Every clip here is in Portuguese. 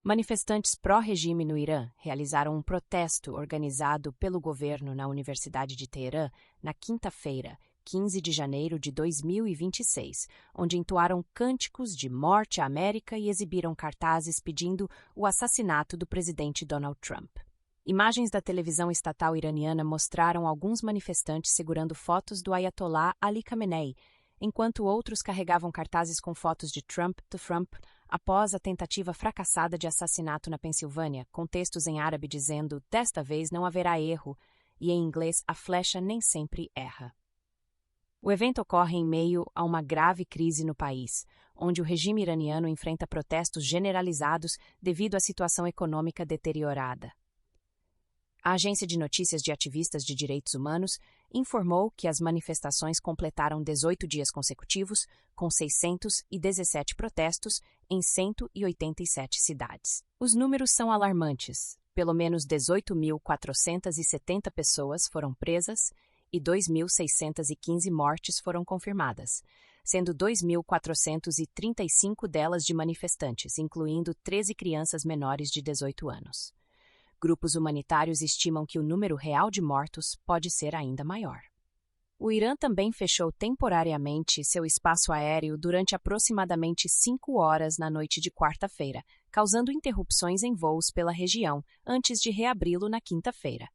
Manifestantes pró-regime no Irã realizaram um protesto organizado pelo governo na Universidade de Teherã na quinta-feira, 15 de janeiro de 2026, onde entoaram cânticos de morte à América e exibiram cartazes pedindo o assassinato do presidente Donald Trump. Imagens da televisão estatal iraniana mostraram alguns manifestantes segurando fotos do Ayatollah Ali Khamenei, enquanto outros carregavam cartazes com fotos de Trump após a tentativa fracassada de assassinato na Pensilvânia, com textos em árabe dizendo "desta vez não haverá erro" e em inglês "a flecha nem sempre erra". O evento ocorre em meio a uma grave crise no país, onde o regime iraniano enfrenta protestos generalizados devido à situação econômica deteriorada. A agência de notícias de ativistas de direitos humanos informou que as manifestações completaram 18 dias consecutivos, com 617 protestos em 187 cidades. Os números são alarmantes. Pelo menos 18.470 pessoas foram presas e 2.615 mortes foram confirmadas, sendo 2.435 delas de manifestantes, incluindo 13 crianças menores de 18 anos. Grupos humanitários estimam que o número real de mortos pode ser ainda maior. O Irã também fechou temporariamente seu espaço aéreo durante aproximadamente 5 horas na noite de quarta-feira, causando interrupções em voos pela região, antes de reabri-lo na quinta-feira.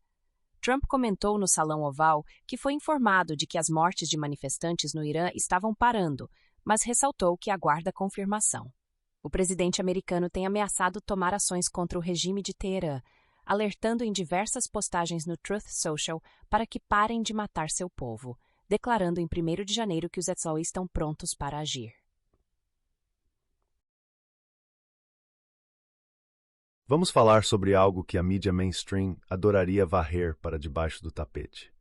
Trump comentou no Salão Oval que foi informado de que as mortes de manifestantes no Irã estavam parando, mas ressaltou que aguarda confirmação. O presidente americano tem ameaçado tomar ações contra o regime de Teherã, alertando em diversas postagens no Truth Social para que parem de matar seu povo, declarando em 1º de janeiro que os Ayatollahs estão prontos para agir. Vamos falar sobre algo que a mídia mainstream adoraria varrer para debaixo do tapete.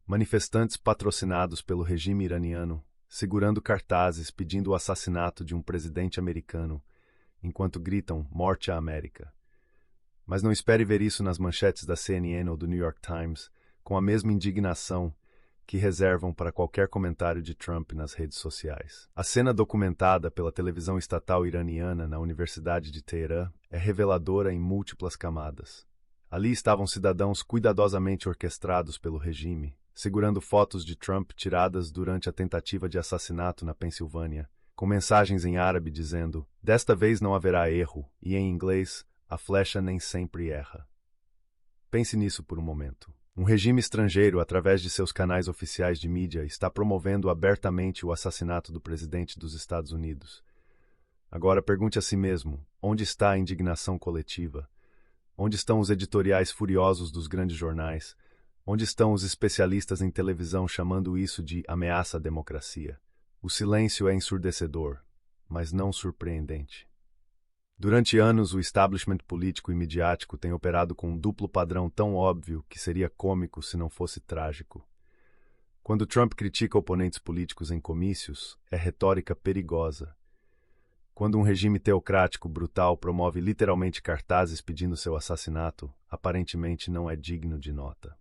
Manifestantes patrocinados pelo regime iraniano, segurando cartazes pedindo o assassinato de um presidente americano, enquanto gritam "Morte à América". Mas não espere ver isso nas manchetes da CNN ou do New York Times, com a mesma indignação que reservam para qualquer comentário de Trump nas redes sociais. A cena documentada pela televisão estatal iraniana na Universidade de Teherã é reveladora em múltiplas camadas. Ali estavam cidadãos cuidadosamente orquestrados pelo regime, segurando fotos de Trump tiradas durante a tentativa de assassinato na Pensilvânia, com mensagens em árabe dizendo "desta vez não haverá erro" e em inglês "a flecha nem sempre erra". Pense nisso por um momento. Um regime estrangeiro, através de seus canais oficiais de mídia, está promovendo abertamente o assassinato do presidente dos Estados Unidos. Agora pergunte a si mesmo, onde está a indignação coletiva? Onde estão os editoriais furiosos dos grandes jornais? Onde estão os especialistas em televisão chamando isso de ameaça à democracia? O silêncio é ensurdecedor, mas não surpreendente. Durante anos, o establishment político e midiático tem operado com um duplo padrão tão óbvio que seria cômico se não fosse trágico. Quando Trump critica oponentes políticos em comícios, é retórica perigosa. Quando um regime teocrático brutal promove literalmente cartazes pedindo seu assassinato, aparentemente não é digno de nota.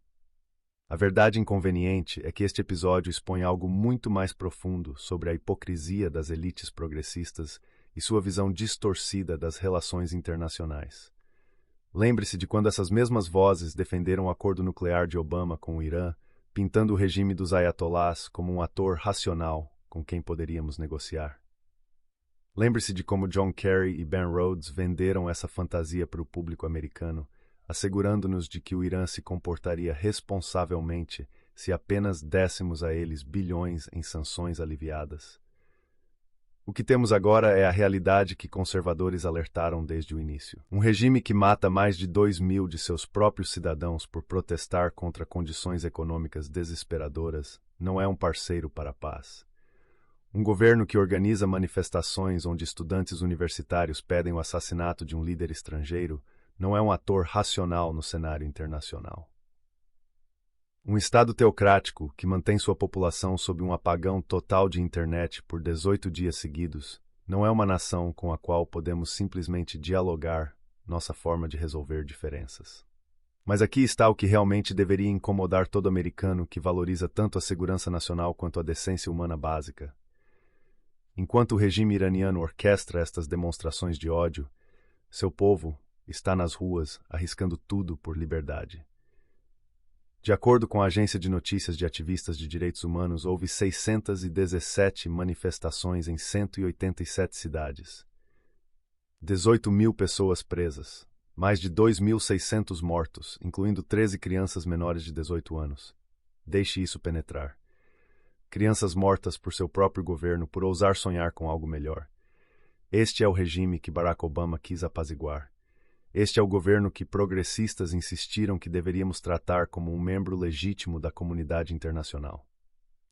A verdade inconveniente é que este episódio expõe algo muito mais profundo sobre a hipocrisia das elites progressistas e sua visão distorcida das relações internacionais. Lembre-se de quando essas mesmas vozes defenderam o acordo nuclear de Obama com o Irã, pintando o regime dos Ayatollahs como um ator racional com quem poderíamos negociar. Lembre-se de como John Kerry e Ben Rhodes venderam essa fantasia para o público americano, assegurando-nos de que o Irã se comportaria responsavelmente se apenas dessemos a eles bilhões em sanções aliviadas. O que temos agora é a realidade que conservadores alertaram desde o início. Um regime que mata mais de 2.000 de seus próprios cidadãos por protestar contra condições econômicas desesperadoras não é um parceiro para a paz. Um governo que organiza manifestações onde estudantes universitários pedem o assassinato de um líder estrangeiro não é um ator racional no cenário internacional. Um Estado teocrático que mantém sua população sob um apagão total de internet por 18 dias seguidos não é uma nação com a qual podemos simplesmente dialogar nossa forma de resolver diferenças. Mas aqui está o que realmente deveria incomodar todo americano que valoriza tanto a segurança nacional quanto a decência humana básica. Enquanto o regime iraniano orquestra estas demonstrações de ódio, Seu povo está nas ruas, arriscando tudo por liberdade. De acordo com a agência de notícias de ativistas de direitos humanos, houve 617 manifestações em 187 cidades. 18 mil pessoas presas. Mais de 2.600 mortos, incluindo 13 crianças menores de 18 anos. Deixe isso penetrar. Crianças mortas por seu próprio governo por ousar sonhar com algo melhor. Este é o regime que Barack Obama quis apaziguar. Este é o governo que progressistas insistiram que deveríamos tratar como um membro legítimo da comunidade internacional.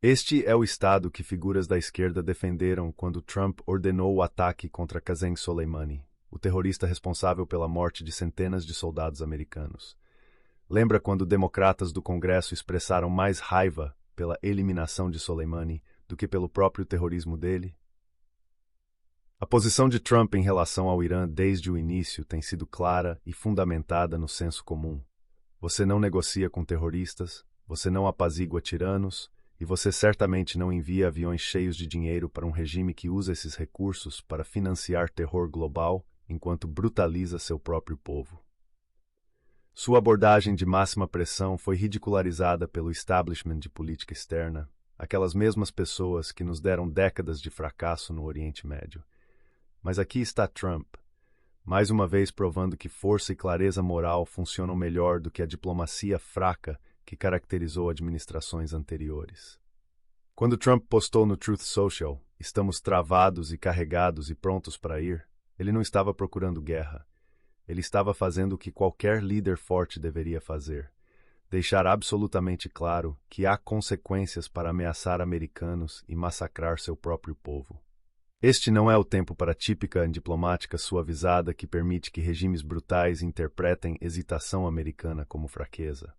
Este é o Estado que figuras da esquerda defenderam quando Trump ordenou o ataque contra Qasem Soleimani, o terrorista responsável pela morte de centenas de soldados americanos. Lembra quando democratas do Congresso expressaram mais raiva pela eliminação de Soleimani do que pelo próprio terrorismo dele? A posição de Trump em relação ao Irã desde o início tem sido clara e fundamentada no senso comum. Você não negocia com terroristas, você não apazigua tiranos, e você certamente não envia aviões cheios de dinheiro para um regime que usa esses recursos para financiar terror global enquanto brutaliza seu próprio povo. Sua abordagem de máxima pressão foi ridicularizada pelo establishment de política externa, aquelas mesmas pessoas que nos deram décadas de fracasso no Oriente Médio. Mas aqui está Trump, mais uma vez provando que força e clareza moral funcionam melhor do que a diplomacia fraca que caracterizou administrações anteriores. Quando Trump postou no Truth Social, "Estamos travados e carregados e prontos para ir", ele não estava procurando guerra. Ele estava fazendo o que qualquer líder forte deveria fazer: deixar absolutamente claro que há consequências para ameaçar americanos e massacrar seu próprio povo. Este não é o tempo para a típica diplomática suavizada que permite que regimes brutais interpretem hesitação americana como fraqueza.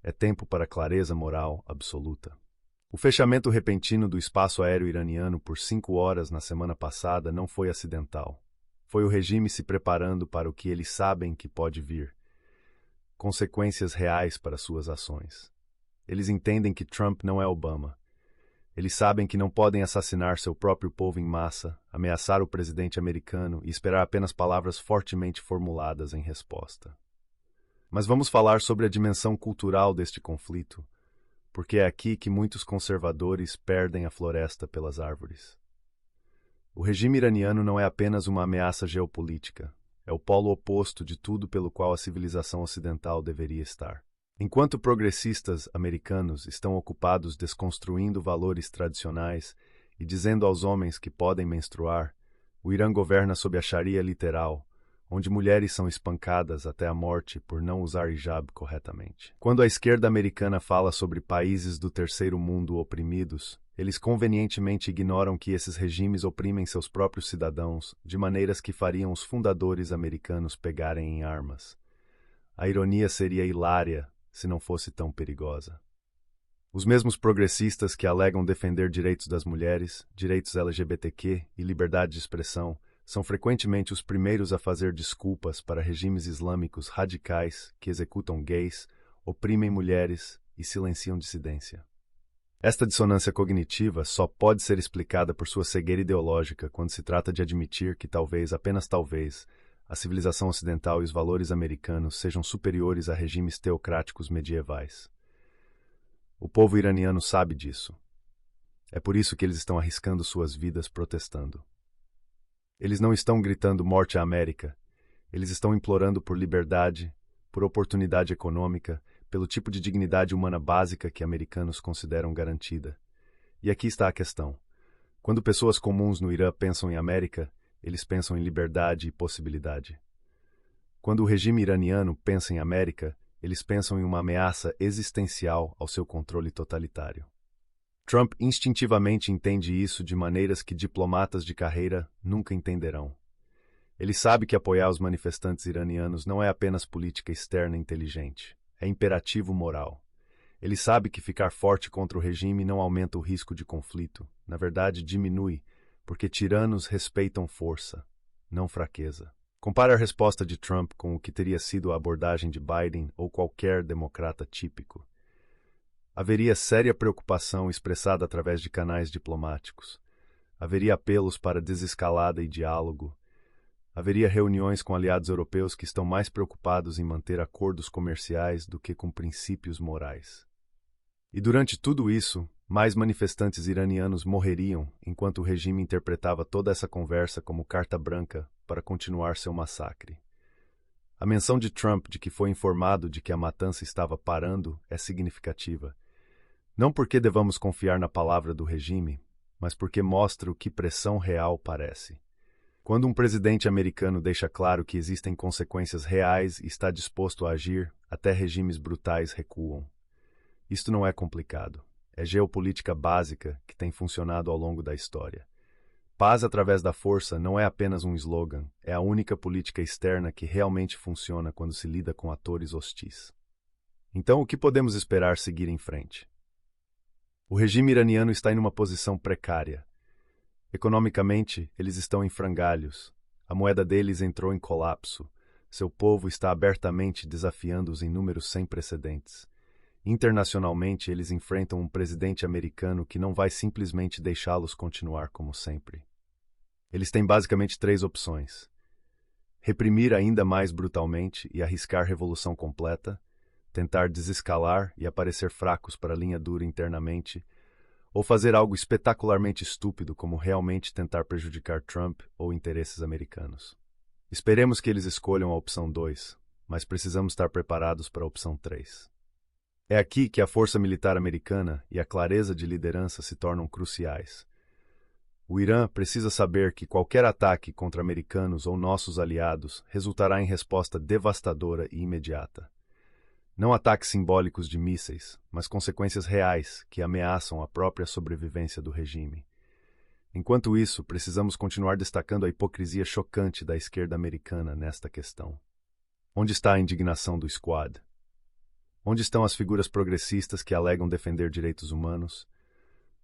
É tempo para clareza moral absoluta. O fechamento repentino do espaço aéreo iraniano por 5 horas na semana passada não foi acidental. Foi o regime se preparando para o que eles sabem que pode vir. Consequências reais para suas ações. Eles entendem que Trump não é Obama. Eles sabem que não podem assassinar seu próprio povo em massa, ameaçar o presidente americano e esperar apenas palavras fortemente formuladas em resposta. Mas vamos falar sobre a dimensão cultural deste conflito, porque é aqui que muitos conservadores perdem a floresta pelas árvores. O regime iraniano não é apenas uma ameaça geopolítica, é o polo oposto de tudo pelo qual a civilização ocidental deveria estar. Enquanto progressistas americanos estão ocupados desconstruindo valores tradicionais e dizendo aos homens que podem menstruar, o Irã governa sob a Sharia literal, onde mulheres são espancadas até a morte por não usar hijab corretamente. Quando a esquerda americana fala sobre países do terceiro mundo oprimidos, eles convenientemente ignoram que esses regimes oprimem seus próprios cidadãos de maneiras que fariam os fundadores americanos pegarem em armas. A ironia seria hilária se não fosse tão perigosa. Os mesmos progressistas que alegam defender direitos das mulheres, direitos LGBTQ e liberdade de expressão são frequentemente os primeiros a fazer desculpas para regimes islâmicos radicais que executam gays, oprimem mulheres e silenciam dissidência. Esta dissonância cognitiva só pode ser explicada por sua cegueira ideológica quando se trata de admitir que talvez, apenas talvez, a civilização ocidental e os valores americanos sejam superiores a regimes teocráticos medievais. O povo iraniano sabe disso. É por isso que eles estão arriscando suas vidas protestando. Eles não estão gritando morte à América. Eles estão implorando por liberdade, por oportunidade econômica, pelo tipo de dignidade humana básica que americanos consideram garantida. E aqui está a questão. Quando pessoas comuns no Irã pensam em América, eles pensam em liberdade e possibilidade. Quando o regime iraniano pensa em América, eles pensam em uma ameaça existencial ao seu controle totalitário. Trump instintivamente entende isso de maneiras que diplomatas de carreira nunca entenderão. Ele sabe que apoiar os manifestantes iranianos não é apenas política externa inteligente, é imperativo moral. Ele sabe que ficar forte contra o regime não aumenta o risco de conflito, na verdade diminui, porque tiranos respeitam força, não fraqueza. Compare a resposta de Trump com o que teria sido a abordagem de Biden ou qualquer democrata típico. Haveria séria preocupação expressada através de canais diplomáticos. Haveria apelos para desescalada e diálogo. Haveria reuniões com aliados europeus que estão mais preocupados em manter acordos comerciais do que com princípios morais. E durante tudo isso, mais manifestantes iranianos morreriam enquanto o regime interpretava toda essa conversa como carta branca para continuar seu massacre. A menção de Trump de que foi informado de que a matança estava parando é significativa. Não porque devamos confiar na palavra do regime, mas porque mostra o que pressão real parece. Quando um presidente americano deixa claro que existem consequências reais e está disposto a agir, até regimes brutais recuam. Isto não é complicado. É geopolítica básica que tem funcionado ao longo da história. Paz através da força não é apenas um slogan, é a única política externa que realmente funciona quando se lida com atores hostis. Então, o que podemos esperar seguir em frente? O regime iraniano está em uma posição precária. Economicamente, eles estão em frangalhos. A moeda deles entrou em colapso. Seu povo está abertamente desafiando-os em números sem precedentes. Internacionalmente, eles enfrentam um presidente americano que não vai simplesmente deixá-los continuar como sempre. Eles têm basicamente 3 opções: reprimir ainda mais brutalmente e arriscar revolução completa, tentar desescalar e aparecer fracos para a linha dura internamente, ou fazer algo espetacularmente estúpido como realmente tentar prejudicar Trump ou interesses americanos. Esperemos que eles escolham a opção 2, mas precisamos estar preparados para a opção 3. É aqui que a força militar americana e a clareza de liderança se tornam cruciais. O Irã precisa saber que qualquer ataque contra americanos ou nossos aliados resultará em resposta devastadora e imediata. Não ataques simbólicos de mísseis, mas consequências reais que ameaçam a própria sobrevivência do regime. Enquanto isso, precisamos continuar destacando a hipocrisia chocante da esquerda americana nesta questão. Onde está a indignação do Squad? Onde estão as figuras progressistas que alegam defender direitos humanos?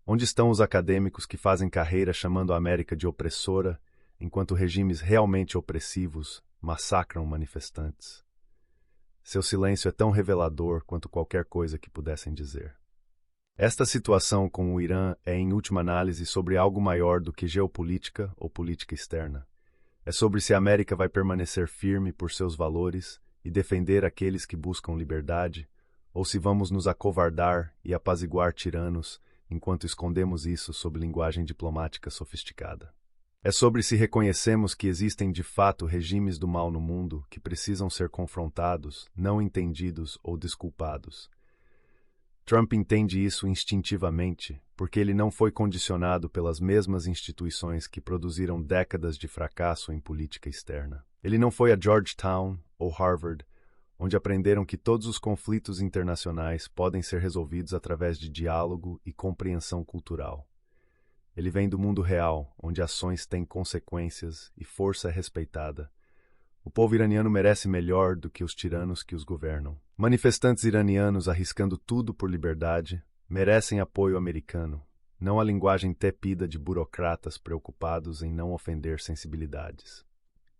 Onde estão os acadêmicos que fazem carreira chamando a América de opressora, enquanto regimes realmente opressivos massacram manifestantes? Seu silêncio é tão revelador quanto qualquer coisa que pudessem dizer. Esta situação com o Irã é, em última análise, sobre algo maior do que geopolítica ou política externa. É sobre se a América vai permanecer firme por seus valores e defender aqueles que buscam liberdade, ou se vamos nos acovardar e apaziguar tiranos enquanto escondemos isso sob linguagem diplomática sofisticada. É sobre se reconhecemos que existem de fato regimes do mal no mundo que precisam ser confrontados, não entendidos ou desculpados. Trump entende isso instintivamente, porque ele não foi condicionado pelas mesmas instituições que produziram décadas de fracasso em política externa. Ele não foi a Georgetown ou Harvard, onde aprenderam que todos os conflitos internacionais podem ser resolvidos através de diálogo e compreensão cultural. Ele vem do mundo real, onde ações têm consequências e força é respeitada. O povo iraniano merece melhor do que os tiranos que os governam. Manifestantes iranianos arriscando tudo por liberdade merecem apoio americano, não a linguagem tepida de burocratas preocupados em não ofender sensibilidades.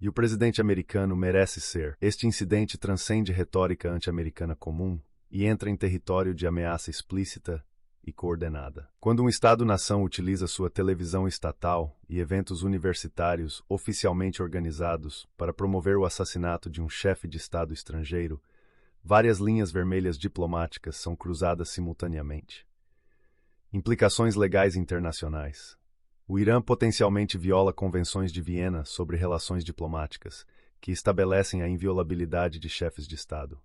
E o presidente americano merece ser. Este incidente transcende retórica anti-americana comum e entra em território de ameaça explícita e coordenada. Quando um Estado-nação utiliza sua televisão estatal e eventos universitários oficialmente organizados para promover o assassinato de um chefe de Estado estrangeiro, várias linhas vermelhas diplomáticas são cruzadas simultaneamente. Implicações legais internacionais. O Irã potencialmente viola convenções de Viena sobre relações diplomáticas, que estabelecem a inviolabilidade de chefes de Estado.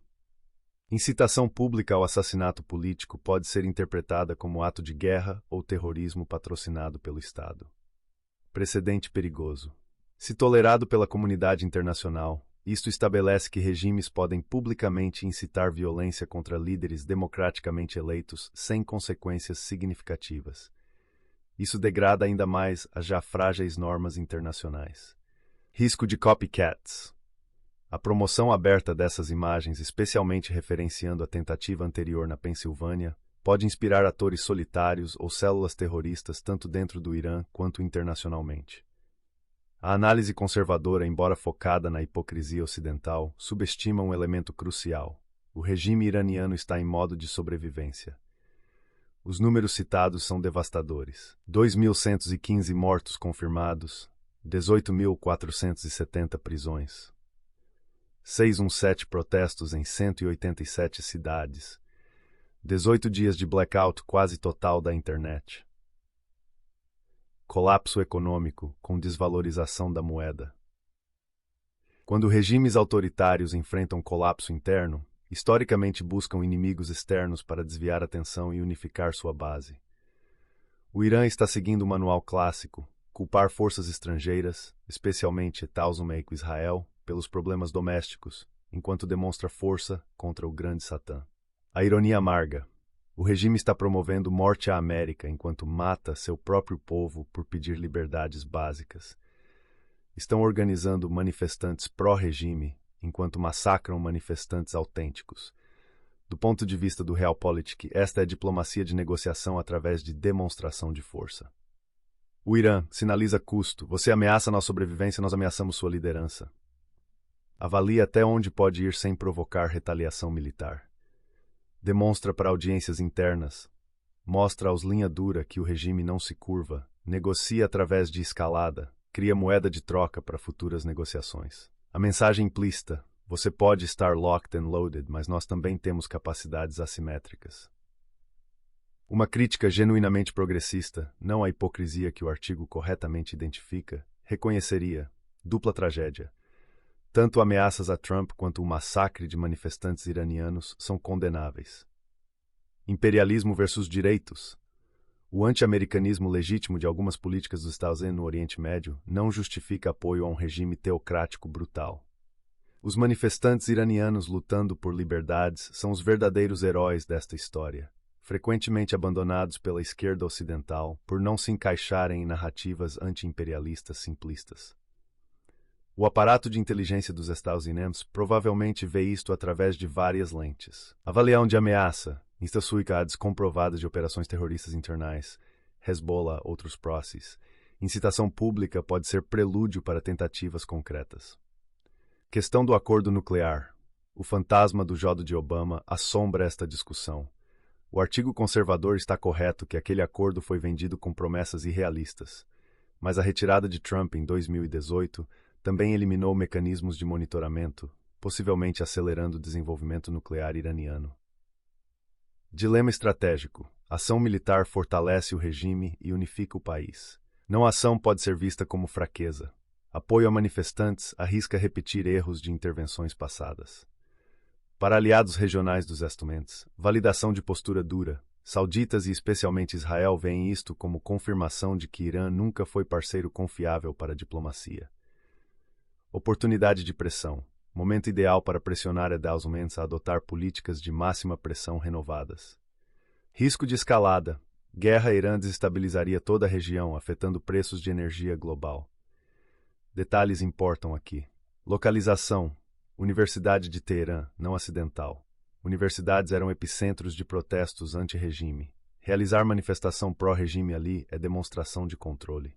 Incitação pública ao assassinato político pode ser interpretada como ato de guerra ou terrorismo patrocinado pelo Estado. Precedente perigoso. Se tolerado pela comunidade internacional, isto estabelece que regimes podem publicamente incitar violência contra líderes democraticamente eleitos sem consequências significativas. Isso degrada ainda mais as já frágeis normas internacionais. Risco de copycats. A promoção aberta dessas imagens, especialmente referenciando a tentativa anterior na Pensilvânia, pode inspirar atores solitários ou células terroristas tanto dentro do Irã quanto internacionalmente. A análise conservadora, embora focada na hipocrisia ocidental, subestima um elemento crucial. O regime iraniano está em modo de sobrevivência. Os números citados são devastadores. 2.115 mortos confirmados, 18.470 prisões. 617 protestos em 187 cidades. 18 dias de blackout quase total da internet. Colapso econômico com desvalorização da moeda. Quando regimes autoritários enfrentam colapso interno, historicamente buscam inimigos externos para desviar a atenção e unificar sua base. O Irã está seguindo o manual clássico, culpar forças estrangeiras, especialmente Tausumeico Israel, pelos problemas domésticos, enquanto demonstra força contra o grande Satã. A ironia amarga. O regime está promovendo morte à América enquanto mata seu próprio povo por pedir liberdades básicas. Estão organizando manifestantes pró-regime enquanto massacram manifestantes autênticos. Do ponto de vista do Realpolitik, esta é diplomacia de negociação através de demonstração de força. O Irã sinaliza custo. Você ameaça nossa sobrevivência, nós ameaçamos sua liderança. Avalie até onde pode ir sem provocar retaliação militar. Demonstra para audiências internas. Mostra aos linha dura que o regime não se curva. Negocia através de escalada. Cria moeda de troca para futuras negociações. A mensagem implícita. Você pode estar locked and loaded, mas nós também temos capacidades assimétricas. Uma crítica genuinamente progressista, não a hipocrisia que o artigo corretamente identifica, reconheceria dupla tragédia. Tanto ameaças a Trump quanto o massacre de manifestantes iranianos são condenáveis. Imperialismo versus direitos. O anti-americanismo legítimo de algumas políticas dos Estados Unidos no Oriente Médio não justifica apoio a um regime teocrático brutal. Os manifestantes iranianos lutando por liberdades são os verdadeiros heróis desta história, frequentemente abandonados pela esquerda ocidental por não se encaixarem em narrativas anti-imperialistas simplistas. O aparato de inteligência dos Estados Unidos provavelmente vê isto através de várias lentes. Avaliação de ameaça, instabilidades comprovadas de operações terroristas internais, Hezbollah, outros proxies. Incitação pública pode ser prelúdio para tentativas concretas. Questão do acordo nuclear. O fantasma do Jodo de Obama assombra esta discussão. O artigo conservador está correto que aquele acordo foi vendido com promessas irrealistas, mas a retirada de Trump em 2018 também eliminou mecanismos de monitoramento, possivelmente acelerando o desenvolvimento nuclear iraniano. Dilema estratégico. Ação militar fortalece o regime e unifica o país. Não ação pode ser vista como fraqueza. Apoio a manifestantes arrisca repetir erros de intervenções passadas. Para aliados regionais dos Estados, validação de postura dura. Sauditas e especialmente Israel veem isto como confirmação de que Irã nunca foi parceiro confiável para a diplomacia. Oportunidade de pressão. Momento ideal para pressionar Estados Unidos a adotar políticas de máxima pressão renovadas. Risco de escalada. Guerra Irã desestabilizaria toda a região, afetando preços de energia global. Detalhes importam aqui. Localização. Universidade de Teherã, não acidental. Universidades eram epicentros de protestos anti-regime. Realizar manifestação pró-regime ali é demonstração de controle.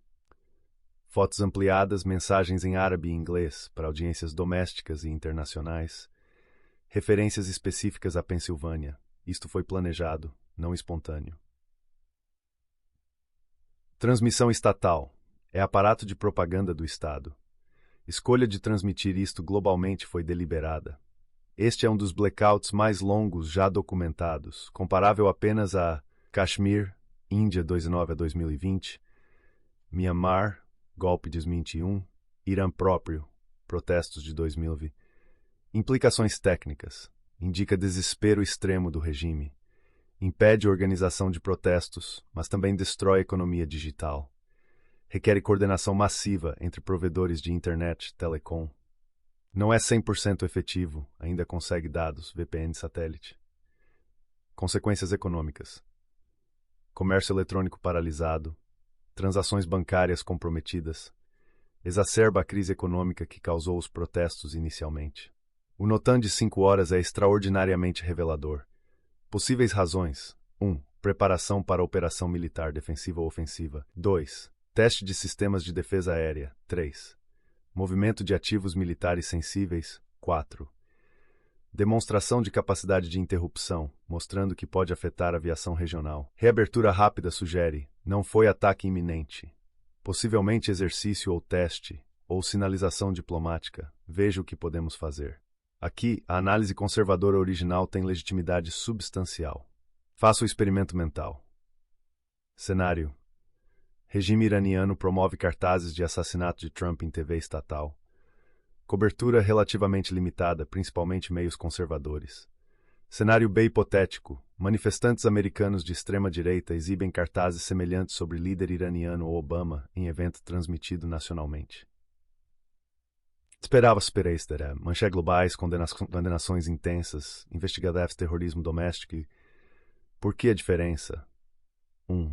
Fotos ampliadas, mensagens em árabe e inglês para audiências domésticas e internacionais. Referências específicas à Pensilvânia. Isto foi planejado, não espontâneo. Transmissão estatal. É aparato de propaganda do Estado. Escolha de transmitir isto globalmente foi deliberada. Este é um dos blackouts mais longos já documentados, comparável apenas a Kashmir, Índia 2009 a 2020, Myanmar, golpe de 2021, Irã próprio, protestos de 2020. Implicações técnicas. Indica desespero extremo do regime. Impede a organização de protestos, mas também destrói a economia digital. Requer coordenação massiva entre provedores de internet, telecom. Não é 100% efetivo, ainda consegue dados, VPN satélite. Consequências econômicas. Comércio eletrônico paralisado. Transações bancárias comprometidas. Exacerba a crise econômica que causou os protestos inicialmente. O Notan de 5 horas é extraordinariamente revelador. Possíveis razões. 1. Preparação para a operação militar defensiva ou ofensiva. 2. Teste de sistemas de defesa aérea. 3. Movimento de ativos militares sensíveis. 4. Demonstração de capacidade de interrupção, mostrando que pode afetar a aviação regional. Reabertura rápida sugere, não foi ataque iminente. Possivelmente exercício ou teste, ou sinalização diplomática. Veja o que podemos fazer. Aqui, a análise conservadora original tem legitimidade substancial. Faça o experimento mental. Cenário: regime iraniano promove cartazes de assassinato de Trump em TV estatal. Cobertura relativamente limitada, principalmente meios conservadores. Cenário B hipotético: manifestantes americanos de extrema-direita exibem cartazes semelhantes sobre líder iraniano ou Obama em evento transmitido nacionalmente. Esperei, manchetes globais, condenações intensas, investigações de terrorismo doméstico. Por que a diferença? 1.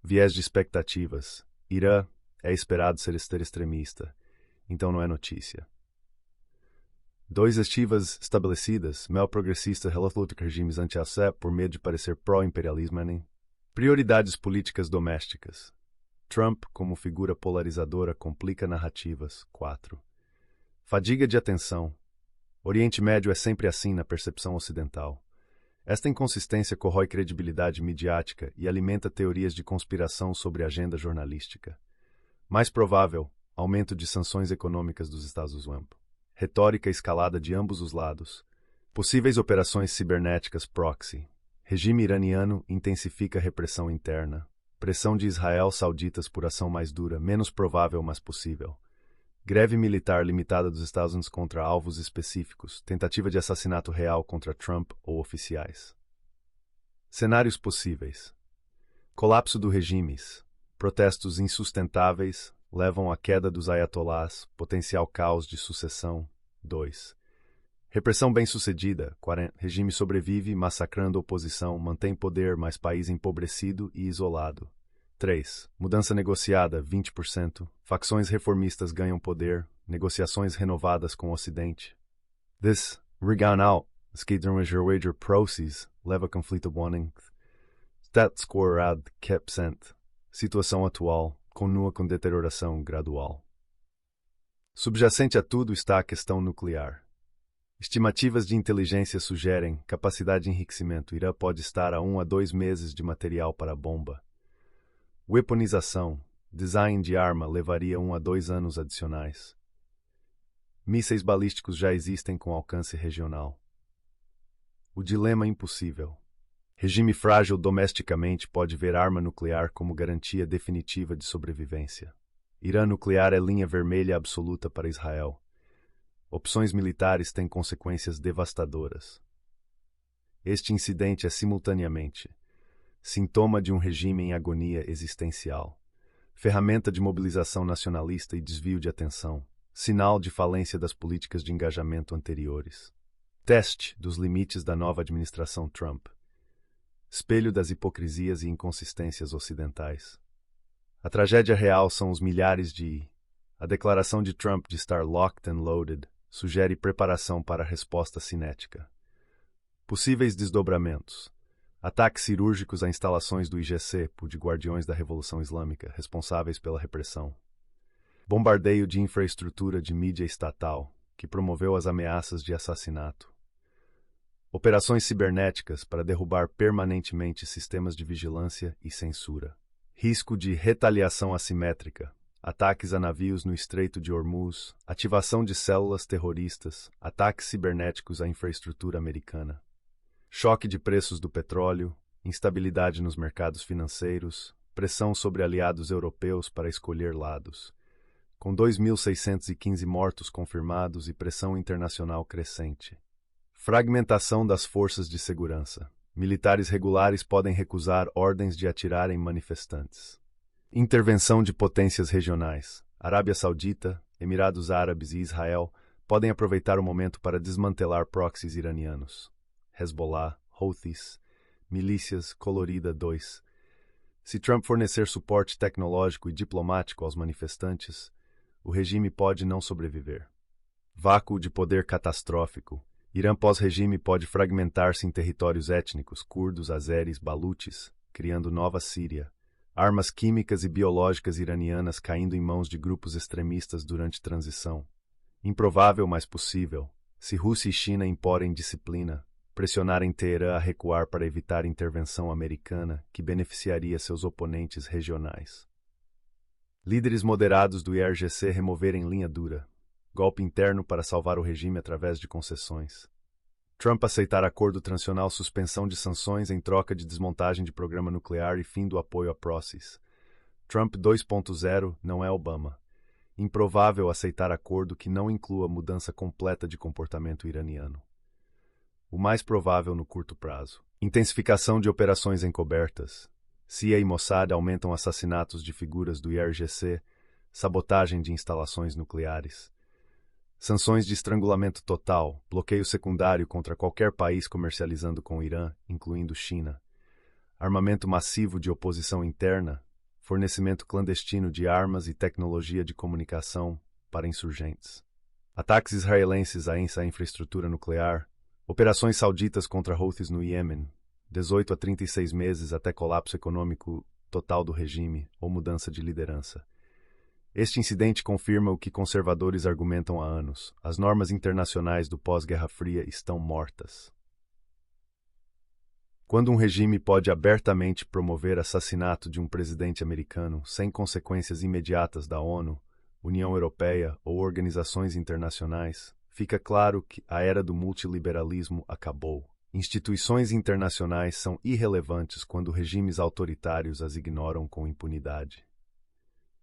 Viés de expectativas. Irã é esperado ser extremista, então não é notícia. 2. Estivas estabelecidas, progressistas relativamente regimes anti-assé por medo de parecer pró-imperialismo. Prioridades políticas domésticas. Trump, como figura polarizadora, complica narrativas. 4. Fadiga de atenção. Oriente Médio é sempre assim na percepção ocidental. Esta inconsistência corrói credibilidade midiática e alimenta teorias de conspiração sobre a agenda jornalística. Mais provável, aumento de sanções econômicas dos Estados Unidos. Retórica escalada de ambos os lados. Possíveis operações cibernéticas proxy. Regime iraniano intensifica repressão interna. Pressão de Israel sauditas por ação mais dura, menos provável, mas possível. Greve militar limitada dos Estados Unidos contra alvos específicos. Tentativa de assassinato real contra Trump ou oficiais. Cenários possíveis. Colapso do regimes. Protestos insustentáveis levam à queda dos ayatolás, potencial caos de sucessão. 2. Repressão bem-sucedida. Regime sobrevive, massacrando oposição, mantém poder, mas país empobrecido e isolado. 3. Mudança negociada, 20%. Facções reformistas ganham poder, negociações renovadas com o Ocidente. This, regan out, wager proxies, leva conflito warning. Stat score ad %. Situação atual, continua com deterioração gradual. Subjacente a tudo está a questão nuclear. Estimativas de inteligência sugerem capacidade de enriquecimento. Irã pode estar a 1 a 2 meses de material para a bomba. Weaponização. Design de arma levaria 1 a 2 anos adicionais. Mísseis balísticos já existem com alcance regional. O dilema impossível. Regime frágil domesticamente pode ver arma nuclear como garantia definitiva de sobrevivência. Irã nuclear é linha vermelha absoluta para Israel. Opções militares têm consequências devastadoras. Este incidente é simultaneamente sintoma de um regime em agonia existencial, ferramenta de mobilização nacionalista e desvio de atenção, sinal de falência das políticas de engajamento anteriores. Teste dos limites da nova administração Trump. Espelho das hipocrisias e inconsistências ocidentais. A tragédia real são os milhares de... A declaração de Trump de estar locked and loaded sugere preparação para a resposta cinética. Possíveis desdobramentos. Ataques cirúrgicos a instalações do IGC por de guardiões da Revolução Islâmica, responsáveis pela repressão. Bombardeio de infraestrutura de mídia estatal, que promoveu as ameaças de assassinato. Operações cibernéticas para derrubar permanentemente sistemas de vigilância e censura. Risco de retaliação assimétrica. Ataques a navios no Estreito de Hormuz, ativação de células terroristas, ataques cibernéticos à infraestrutura americana. Choque de preços do petróleo, instabilidade nos mercados financeiros, pressão sobre aliados europeus para escolher lados. Com 2.615 mortos confirmados e pressão internacional crescente. Fragmentação das forças de segurança. Militares regulares podem recusar ordens de atirar em manifestantes. Intervenção de potências regionais. Arábia Saudita, Emirados Árabes e Israel podem aproveitar o momento para desmantelar proxies iranianos. Hezbollah, Houthis, milícias colorida 2. Se Trump fornecer suporte tecnológico e diplomático aos manifestantes, o regime pode não sobreviver. Vácuo de poder catastrófico. Irã pós-regime pode fragmentar-se em territórios étnicos, curdos, azeres, balutes, criando nova Síria. Armas químicas e biológicas iranianas caindo em mãos de grupos extremistas durante transição. Improvável, mas possível. Se Rússia e China imporem disciplina, pressionarem Teherã a recuar para evitar intervenção americana que beneficiaria seus oponentes regionais. Líderes moderados do IRGC removerem linha dura. Golpe interno para salvar o regime através de concessões. Trump aceitar acordo transicional, suspensão de sanções em troca de desmontagem de programa nuclear e fim do apoio a Process. Trump 2.0 não é Obama. Improvável aceitar acordo que não inclua mudança completa de comportamento iraniano. O mais provável no curto prazo. Intensificação de operações encobertas. CIA e Mossad aumentam assassinatos de figuras do IRGC, sabotagem de instalações nucleares. Sanções de estrangulamento total, bloqueio secundário contra qualquer país comercializando com o Irã, incluindo China. Armamento massivo de oposição interna, fornecimento clandestino de armas e tecnologia de comunicação para insurgentes. Ataques israelenses à infraestrutura nuclear, operações sauditas contra Houthis no Iêmen, 18 a 36 meses até colapso econômico total do regime ou mudança de liderança. Este incidente confirma o que conservadores argumentam há anos. As normas internacionais do pós-Guerra Fria estão mortas. Quando um regime pode abertamente promover assassinato de um presidente americano sem consequências imediatas da ONU, União Europeia ou organizações internacionais, fica claro que a era do multiliberalismo acabou. Instituições internacionais são irrelevantes quando regimes autoritários as ignoram com impunidade.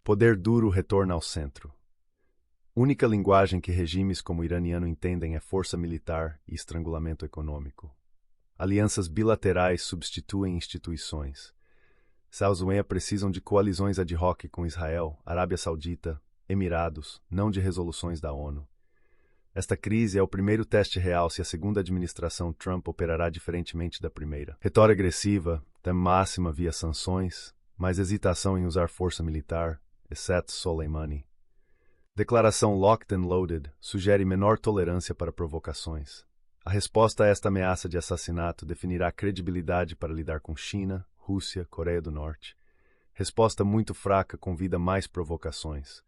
Poder duro retorna ao centro. Única linguagem que regimes como o iraniano entendem é força militar e estrangulamento econômico. Alianças bilaterais substituem instituições. Sauzuenha precisam de coalizões ad hoc com Israel, Arábia Saudita, Emirados, não de resoluções da ONU. Esta crise é o primeiro teste real se a segunda administração Trump operará diferentemente da primeira. Retórica agressiva, até máxima via sanções, mas hesitação em usar força militar, exceto Soleimani. Declaração locked and loaded sugere menor tolerância para provocações. A resposta a esta ameaça de assassinato definirá credibilidade para lidar com China, Rússia, Coreia do Norte. Resposta muito fraca convida mais provocações.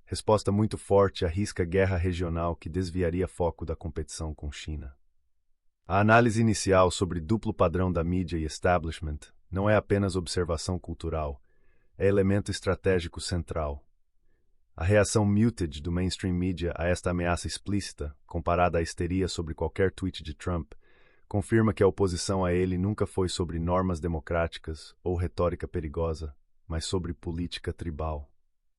Resposta muito forte arrisca guerra regional que desviaria foco da competição com China. A análise inicial sobre duplo padrão da mídia e establishment não é apenas observação cultural, é elemento estratégico central. A reação muted do mainstream media a esta ameaça explícita, comparada à histeria sobre qualquer tweet de Trump, confirma que a oposição a ele nunca foi sobre normas democráticas ou retórica perigosa, mas sobre política tribal.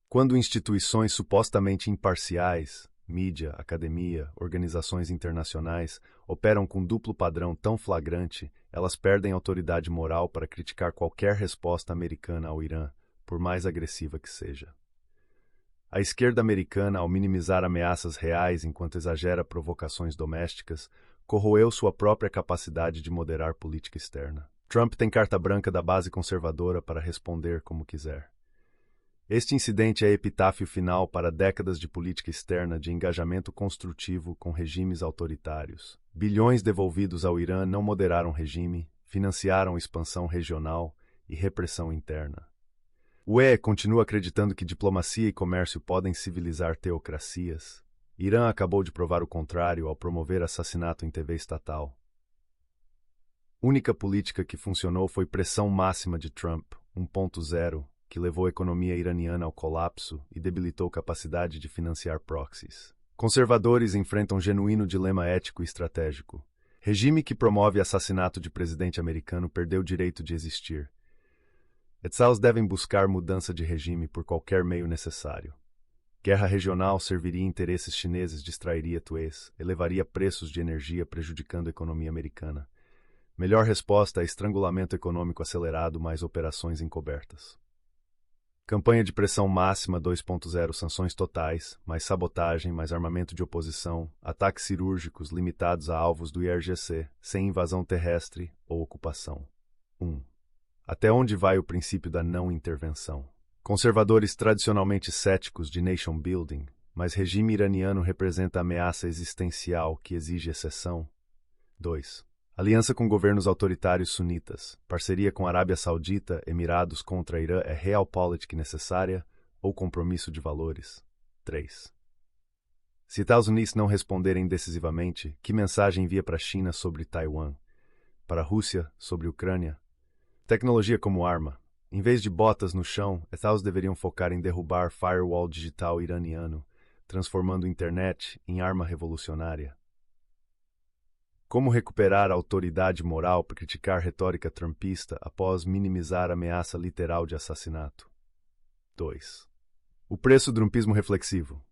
Quando instituições supostamente imparciais, mídia, academia, organizações internacionais, operam com duplo padrão tão flagrante, elas perdem autoridade moral para criticar qualquer resposta americana ao Irã, por mais agressiva que seja. A esquerda americana, ao minimizar ameaças reais enquanto exagera provocações domésticas, corroeu sua própria capacidade de moderar política externa. Trump tem carta branca da base conservadora para responder como quiser. Este incidente é epitáfio final para décadas de política externa de engajamento construtivo com regimes autoritários. Bilhões devolvidos ao Irã não moderaram o regime, financiaram expansão regional e repressão interna. O UE continua acreditando que diplomacia e comércio podem civilizar teocracias. Irã acabou de provar o contrário ao promover assassinato em TV estatal. Única política que funcionou foi pressão máxima de Trump, 1.0, que levou a economia iraniana ao colapso e debilitou capacidade de financiar proxies. Conservadores enfrentam genuíno dilema ético e estratégico. Regime que promove assassinato de presidente americano perdeu o direito de existir. Etzals devem buscar mudança de regime por qualquer meio necessário. Guerra regional serviria interesses chineses, distrairia tuês, elevaria preços de energia prejudicando a economia americana. Melhor resposta é estrangulamento econômico acelerado mais operações encobertas. Campanha de pressão máxima 2.0, sanções totais, mais sabotagem, mais armamento de oposição, ataques cirúrgicos limitados a alvos do IRGC, sem invasão terrestre ou ocupação. 1. Até onde vai o princípio da não intervenção? Conservadores tradicionalmente céticos de nation building, mas regime iraniano representa ameaça existencial que exige exceção. 2. Aliança com governos autoritários sunitas, parceria com Arábia Saudita, Emirados contra Irã é realpolitik necessária ou compromisso de valores? 3. Se Estados Unidos não responderem decisivamente, que mensagem envia para a China sobre Taiwan? Para a Rússia sobre Ucrânia? Tecnologia como arma, Em vez de botas no chão, Estados deveriam focar em derrubar firewall digital iraniano, transformando a internet em arma revolucionária. Como recuperar a autoridade moral para criticar retórica trumpista após minimizar a ameaça literal de assassinato? 2. O preço do trumpismo reflexivo.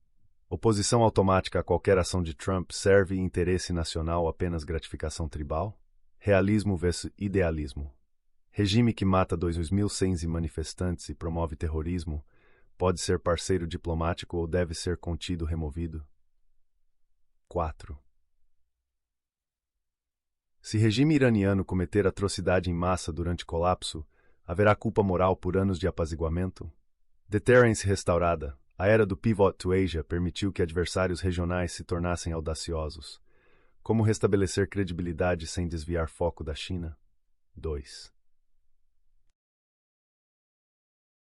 Oposição automática a qualquer ação de Trump serve interesse nacional apenas gratificação tribal? Realismo versus idealismo. Regime que mata 2.100 manifestantes e promove terrorismo pode ser parceiro diplomático ou deve ser contido removido? 4. Se regime iraniano cometer atrocidade em massa durante colapso, haverá culpa moral por anos de apaziguamento? Deterrence restaurada. A era do Pivot to Asia permitiu que adversários regionais se tornassem audaciosos. Como restabelecer credibilidade sem desviar foco da China? 2.